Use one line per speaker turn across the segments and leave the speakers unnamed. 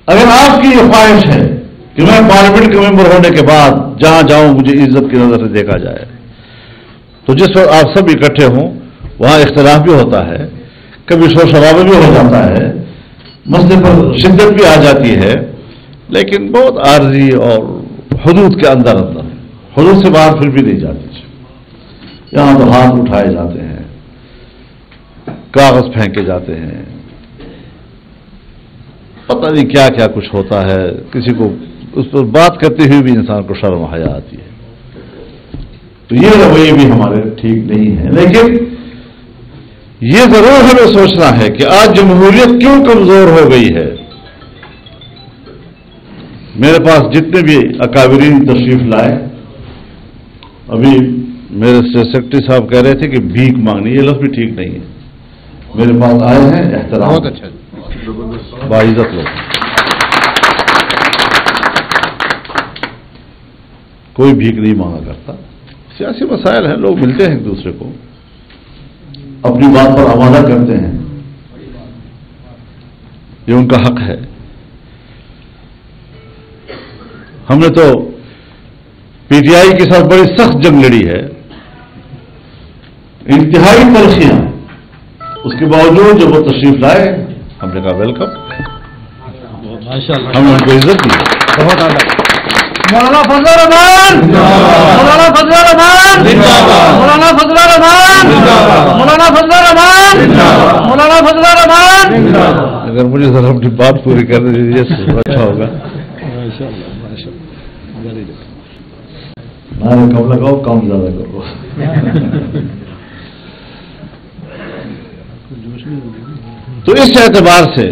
اگر آپ کی یہ خواہش ہے کہ میں پارلیمنٹ کا ممبر ہونے کے بعد جہاں جاؤں مجھے عزت کی نظر سے دیکھا جائے، تو جس وقت آپ سب اکٹھے ہوں وہاں اختلاف بھی ہوتا ہے، کبھی شور شرابہ بھی ہو جاتا ہے، مسئلے پر شدت بھی آ جاتی ہے، لیکن بہت عارضی اور حدود کے اندر حدود سے باہر پھر بھی نہیں جاتی۔ یہاں تو ہاتھ اٹھائے جاتے ہیں، کاغذ پھینکے جاتے ہیں، پتہ نہیں کیا کیا کچھ ہوتا ہے، کسی کو اس پر بات کرتے ہوئے بھی انسان کو شرم و حیا آتی ہے۔ تو یہ رویے بھی ہمارے ٹھیک نہیں ہے، لیکن یہ ضرور ہمیں سوچنا ہے کہ آج جمہوریت کیوں کمزور ہو گئی ہے۔ میرے پاس جتنے بھی اکابرین تشریف لائے، ابھی میرے سیکرٹری صاحب کہہ رہے تھے کہ بھیک مانگنی، یہ لفظ بھی ٹھیک نہیں ہے۔ میرے پاس آئے ہیں احترام،
بہت اچھا،
باعزت لوگ، کوئی بھیک نہیں مانگا کرتا۔ سیاسی مسائل ہیں، لوگ ملتے ہیں ایک دوسرے کو، اپنی بات پر آمادہ کرتے ہیں، یہ ان کا حق ہے۔ ہم نے تو پی ٹی آئی کے ساتھ بڑی سخت جنگ لڑی ہے، انتہائی تلخیاں، اس کے باوجود جب وہ تشریف لائے ہم نے کہا ویلکم، ہم نے ان کو عزت دی۔
بہت اعلیٰ۔
مولانا فضل الرحمان، مولانا فضل الرحمان، مولانا فضل الرحمان، مولانا فضل الرحمان، مولانا فضل الرحمان۔
اگر مجھے ذرا اپنی بات پوری کر دیجیے تو اچھا ہوگا۔ نعرے کم لگاؤ، کم زیادہ کرو۔ تو اس اعتبار سے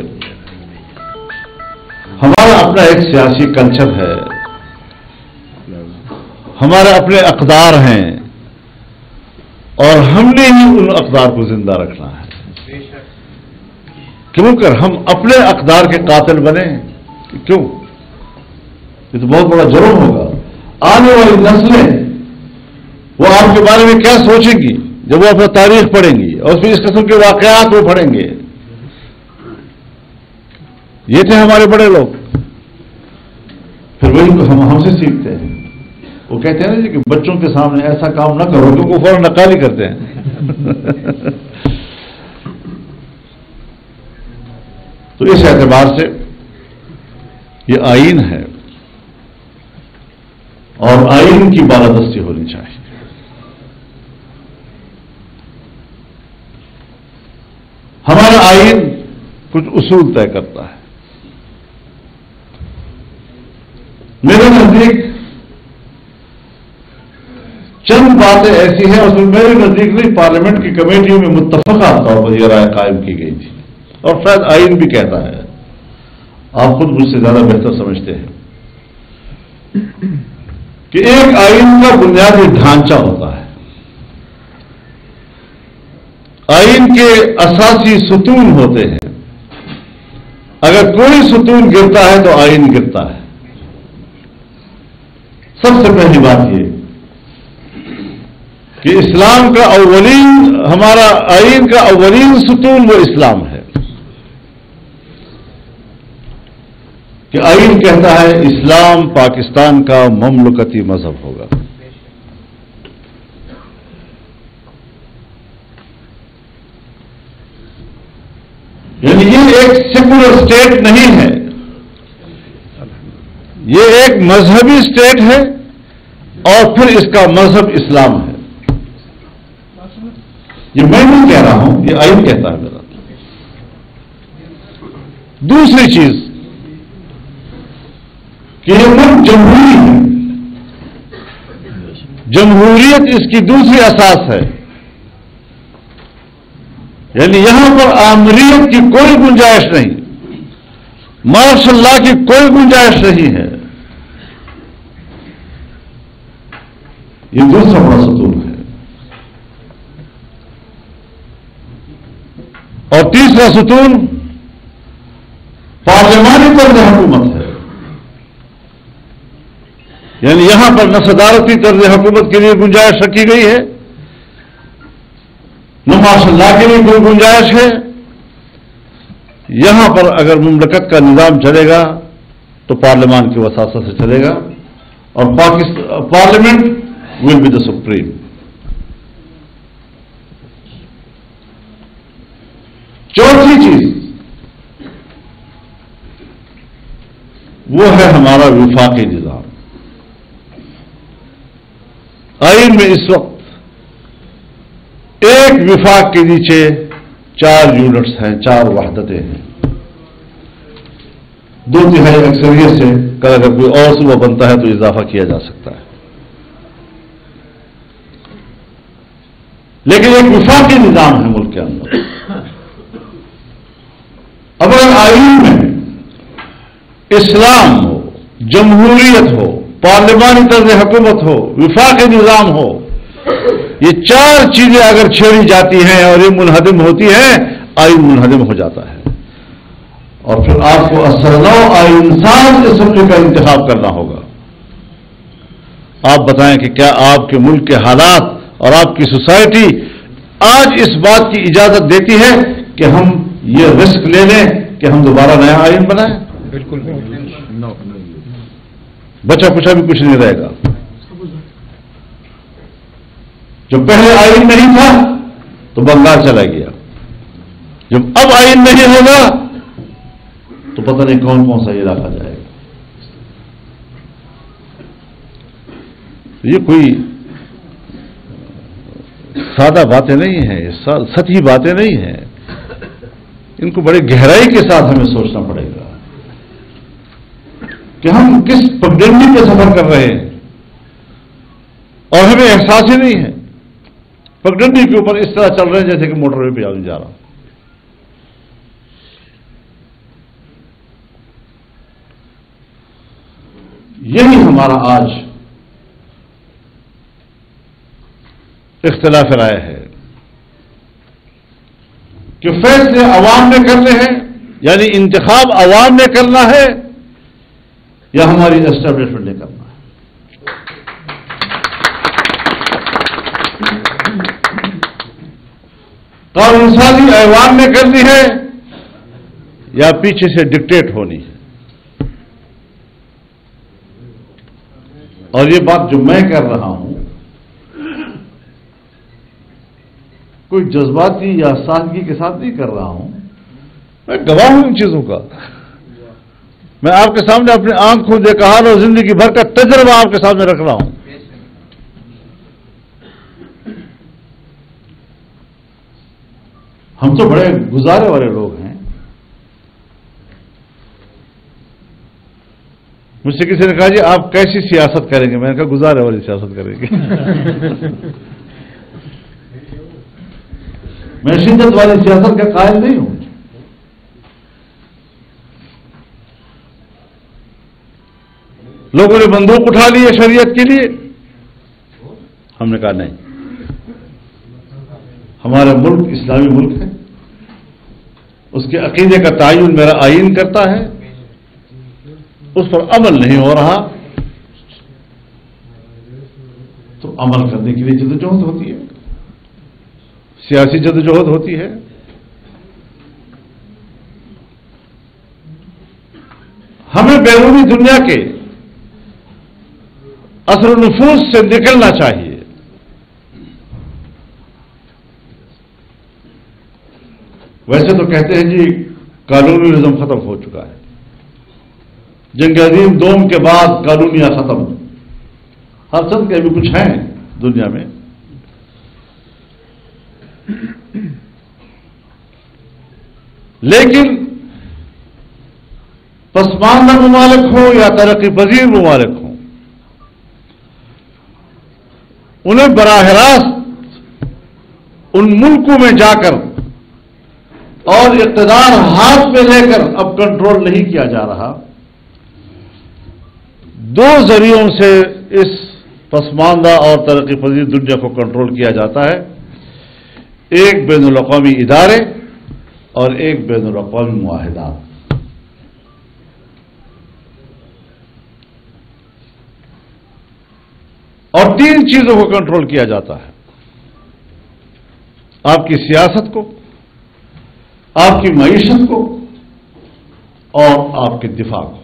ہمارا اپنا ایک سیاسی کلچر ہے، ہمارے اپنے اقدار ہیں، اور ہم نے ہی ان اقدار کو زندہ رکھنا ہے۔ کیوں کر ہم اپنے اقدار کے قاتل بنے؟ کیوں؟ یہ تو بہت بڑا جرم ہوگا۔ آنے والی نسلیں وہ آپ کے بارے میں کیا سوچیں گی جب وہ اپنا تاریخ پڑھیں گی اور پھر اس قسم کے واقعات وہ پڑھیں گے؟ یہ تھے ہمارے بڑے لوگ، پھر وہی ہم سے سیکھتے ہیں۔ وہ کہتے ہیں نا کہ بچوں کے سامنے ایسا کام نہ کرو، کیونکہ وہ فوراً نقالی کرتے ہیں۔ تو اس اعتبار سے یہ آئین ہے اور آئین کی بالادستی ہونی چاہیے۔ ہمارا آئین کچھ اصول طے کرتا ہے۔ میرے نزدیک چند باتیں ایسی ہیں، اس میں میرے نزدیک نہیں، پارلیمنٹ کی کمیٹیوں میں متفقہ طور پر یہ رائے قائم کی گئی تھی، اور شاید آئین بھی کہتا ہے، آپ خود مجھ سے زیادہ بہتر سمجھتے ہیں، کہ ایک آئین کا بنیادی ڈھانچہ ہوتا ہے، آئین کے اساسی ستون ہوتے ہیں، اگر کوئی ستون گرتا ہے تو آئین گرتا ہے۔ سب سے پہلی بات یہ کہ اسلام کا ہمارا آئین کا اولین ستون وہ اسلام ہے، کہ آئین کہتا ہے اسلام پاکستان کا مملکتی مذہب ہوگا۔ یعنی یہ ایک سیکولر اسٹیٹ نہیں ہے، یہ ایک مذہبی اسٹیٹ ہے، اور پھر اس کا مذہب اسلام ہے۔ یہ میں نہیں کہہ رہا ہوں، یہ آئین کہتا ہے میرا۔ دوسری چیز کہ یہ ملک جمہوری ہے، جمہوریت اس کی دوسری اساس ہے، یعنی یہاں پر آمریت کی کوئی گنجائش نہیں، مارشل لا کی کوئی گنجائش نہیں ہے۔ یہ دوسرا بڑا ستون ہے۔ اور تیسرا ستون پارلیمانی طرز حکومت ہے، یعنی یہاں پر نہ صدارتی طرز حکومت کے لیے گنجائش رکھی گئی ہے، نہ مارشل لا کے لیے کوئی گنجائش ہے، یہاں پر اگر مملکت کا نظام چلے گا تو پارلیمان کی وساطت سے چلے گا اور parliament will be the supreme. چوتھی چیز وہ ہے ہمارا وفاقی نظام. آئین میں اس وقت ایک وفاق کے نیچے 4 یونٹس ہیں، 4 وحدتیں ہیں. 2/3 اکثریت سے کل اگر کوئی اور صوبہ بنتا ہے تو اضافہ کیا جا سکتا ہے. لیکن ایک وفاقی نظام ہے ملک کے اندر. اب اگر آئین میں اسلام ہو، جمہوریت ہو، پارلیمانی طرز حکومت ہو، وفاقی نظام ہو، یہ 4 چیزیں اگر چھیڑی جاتی ہیں اور یہ منہدم ہوتی ہیں، آئین منہدم ہو جاتا ہے. اور پھر آپ کو اثرنو آئین ساز اسمبلی کا انتخاب کرنا ہوگا. آپ بتائیں کہ کیا آپ کے ملک کے حالات اور آپ کی سوسائٹی آج اس بات کی اجازت دیتی ہے کہ ہم یہ رسک لے لیں کہ ہم دوبارہ نیا آئین بنائیں؟
بالکل
بچا کچھ بھی کچھ نہیں رہے گا. جو پہلے آئین نہیں تھا تو بنگال چلا گیا، جب اب آئین نہیں ہوگا تو پتہ نہیں کون کون سا علاقہ جائے گا. یہ کوئی سادہ باتیں نہیں ہیں، سطحی باتیں نہیں ہیں. ان کو بڑے گہرائی کے ساتھ ہمیں سوچنا پڑے گا کہ ہم کس پگڈنڈی پہ سفر کر رہے ہیں اور ہمیں احساس ہی نہیں ہے. پگڈنڈی کے اوپر اس طرح چل رہے ہیں جیسے کہ موٹر وے پہ جا رہا. یہی ہمارا آج اختلاف رائے ہے کہ فیصلے عوام نے کرنے ہیں، یعنی انتخاب عوام نے کرنا ہے یا ہماری اسٹیبلشمنٹ نے کرنا ہے. قانون سازی ایوان نے کرنی ہے یا پیچھے سے ڈکٹیٹ ہونی ہے. اور یہ بات جو میں کر رہا ہوں کوئی جذباتی یا سادگی کے ساتھ نہیں کر رہا ہوں، میں گواہ ہوں ان چیزوں کا. میں آپ کے سامنے اپنے آنکھوں دیکھا حال اور زندگی بھر کا تجربہ آپ کے سامنے رکھ رہا ہوں. ہم تو بڑے گزارے والے لوگ ہیں. مجھ سے کسی نے کہا جی آپ کیسی سیاست کریں گے؟ میں نے کہا گزارے والی سیاست کریں گے. میں شدت والی سیاست کا قائل نہیں ہوں. لوگوں نے بندوق اٹھا لی ہے شریعت کے لیے، ہم نے کہا نہیں. ہمارا ملک اسلامی ملک ہے، اس کے عقیدے کا تعین میرا آئین کرتا ہے، اس پر عمل نہیں ہو رہا تو عمل کرنے کے لیے جدوجہد ہوتی ہے، سیاسی جدوجہد ہوتی ہے. ہمیں بیرونی دنیا کے اثر و نفوذ سے نکلنا چاہیے. ویسے تو کہتے ہیں جی قانونی نظم ختم ہو چکا ہے، جنگ عظیم دوم کے بعد قانونیاں ختم. ہر چند کے بھی کچھ ہیں دنیا میں، لیکن پسماندہ ممالک ہوں یا ترقی پذیر ممالک ہوں، انہیں براہ راست ان ملکوں میں جا کر اور اقتدار ہاتھ میں لے کر اب کنٹرول نہیں کیا جا رہا. دو ذریعوں سے اس پسماندہ اور ترقی پذیر دنیا کو کنٹرول کیا جاتا ہے، ایک بین الاقوامی ادارے اور ایک بین الاقوامی معاہدات. اور 3 چیزوں کو کنٹرول کیا جاتا ہے: آپ کی سیاست کو، آپ کی معیشت کو اور آپ کے دفاع کو.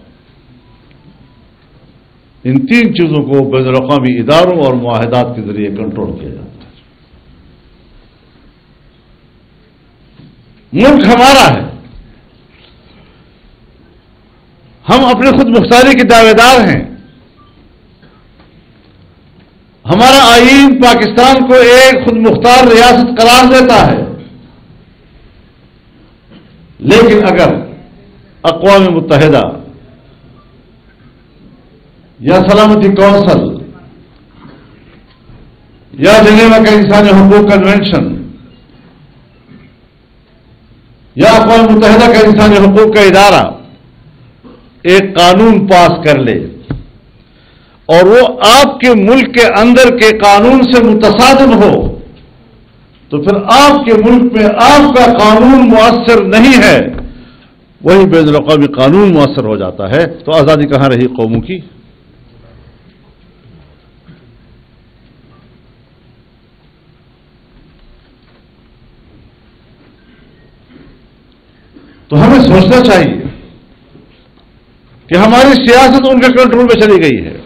ان 3 چیزوں کو بین الاقوامی اداروں اور معاہدات کے ذریعے کنٹرول کیا جاتا ہے. ملک ہمارا ہے، ہم اپنے خود مختاری کے دعوے دار ہیں. ہمارا آئین پاکستان کو ایک خود مختار ریاست قرار دیتا ہے، لیکن اگر اقوام متحدہ یا سلامتی کونسل یا جنیوا کا انسانی حقوق کنونشن یا اقوام متحدہ کا انسانی حقوق کا ادارہ ایک قانون پاس کر لے اور وہ آپ کے ملک کے اندر کے قانون سے متصادم ہو، تو پھر آپ کے ملک میں آپ کا قانون مؤثر نہیں ہے، وہی بین الاقوامی قانون مؤثر ہو جاتا ہے. تو آزادی کہاں رہی قوموں کی؟ تو ہمیں سوچنا چاہیے کہ ہماری سیاست ان کے کنٹرول میں چلی گئی ہے،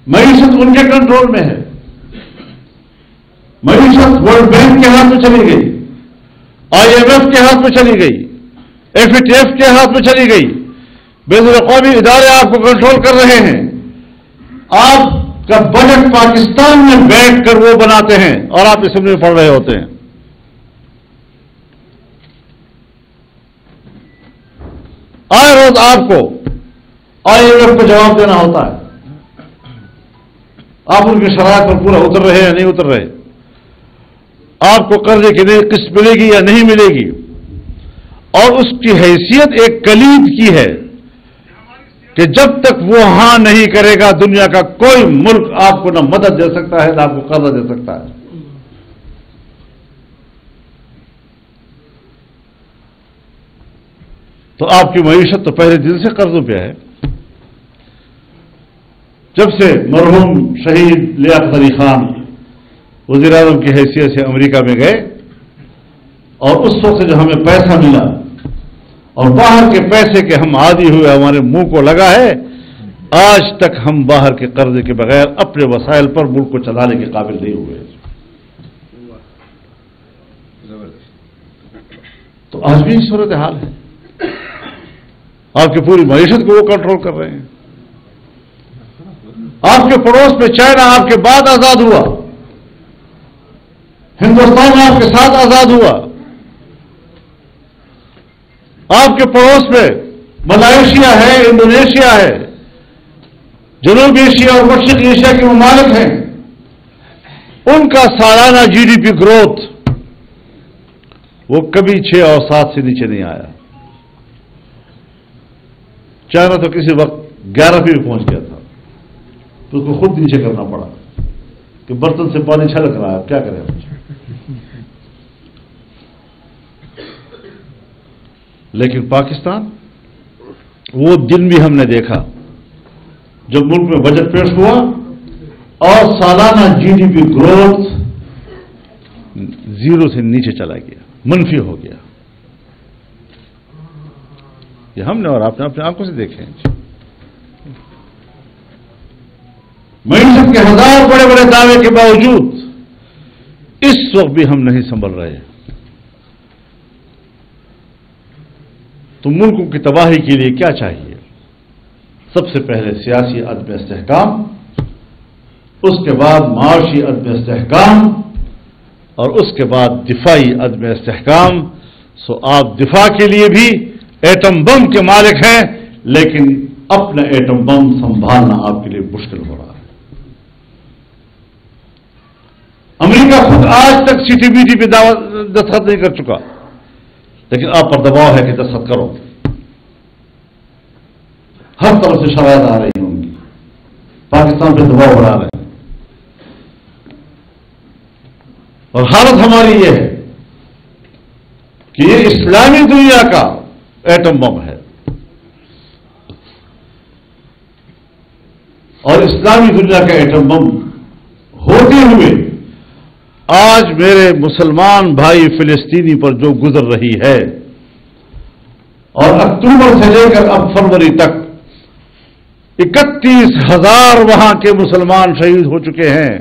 معیشت ان کے کنٹرول میں ہے، معیشت ورلڈ بینک کے ہاتھ میں چلی گئی، IMF کے ہاتھ میں چلی گئی، FATF کے ہاتھ میں چلی گئی. بین الاقوامی ادارے آپ کو کنٹرول کر رہے ہیں. آپ کا بجٹ پاکستان میں بیٹھ کر وہ بناتے ہیں اور آپ اسمبلی میں پڑھ رہے ہوتے ہیں. آئے روز آپ کو IMF کو جواب دینا ہوتا ہے. آپ ان کی شرائط پر پورا اتر رہے ہیں یا نہیں اتر رہے، آپ کو قرضے کی قسط ملے گی یا نہیں ملے گی، اور اس کی حیثیت ایک کلید کی ہے کہ جب تک وہ ہاں نہیں کرے گا دنیا کا کوئی ملک آپ کو نہ مدد دے سکتا ہے نہ آپ کو قرضہ دے سکتا ہے. تو آپ کی معیشت تو پہلے دن سے قرضوں پہ ہے. جب سے مرحوم شہید لیاقت علی خان وزیر اعظم کی حیثیت سے امریکہ میں گئے اور اس وقت سے جو ہمیں پیسہ ملا اور باہر کے پیسے کے ہم عادی ہوئے، ہمارے منہ کو لگا ہے، آج تک ہم باہر کے قرضے کے بغیر اپنے وسائل پر ملک کو چلانے کے قابل نہیں ہوئے. تو آج بھی صورتحال ہے. آپ کی پوری معیشت کو وہ کنٹرول کر رہے ہیں. آپ کے پڑوس میں چائنا آپ کے بعد آزاد ہوا، ہندوستان آپ کے ساتھ آزاد ہوا. آپ کے پڑوس میں ملائیشیا ہے، انڈونیشیا ہے، جنوبی ایشیا اور مشرقی ایشیا کے ممالک ہیں. ان کا سالانہ GDP گروتھ وہ کبھی 6 اور 7 سے نیچے نہیں آیا. چائنا تو کسی وقت 11ویں میں پہنچ گیا تھا، تو اس کو خود نیچے کرنا پڑا کہ برتن سے پانی چھلک رہا ہے، کیا کریں. لیکن پاکستان، وہ دن بھی ہم نے دیکھا جب ملک میں بجٹ پیش ہوا اور سالانہ GDP گروتھ 0 سے نیچے چلا گیا، منفی ہو گیا. یہ ہم نے اور آپ نے اپنے آنکھوں سے دیکھے. معیشت کے 1000 بڑے بڑے دعوے کے باوجود اس وقت بھی ہم نہیں سنبھل رہے. تو ملکوں کی تباہی کے لیے کیا چاہیے؟ سب سے پہلے سیاسی عدم استحکام، اس کے بعد معاشی عدم استحکام، اور اس کے بعد دفاعی عدم استحکام. سو آپ دفاع کے لیے بھی ایٹم بم کے مالک ہیں، لیکن اپنا ایٹم بم سنبھالنا آپ کے لیے مشکل ہو رہا ہے. امریکہ خود آج تک CTBT پہ دستخط نہیں کر چکا، لیکن آپ پر دباؤ ہے کہ دستخط کرو. ہر طرف سے شرائط آ رہی ہوں گی، پاکستان پہ دباؤ بڑھا رہے ہیں. اور حالت ہماری یہ ہے کہ یہ اسلامی دنیا کا ایٹم بم ہے، اور اسلامی دنیا کا ایٹم بم ہوتے ہوئے آج میرے مسلمان بھائی فلسطینی پر جو گزر رہی ہے، اور اکتوبر سے لے کر اب فروری تک 31,000 وہاں کے مسلمان شہید ہو چکے ہیں.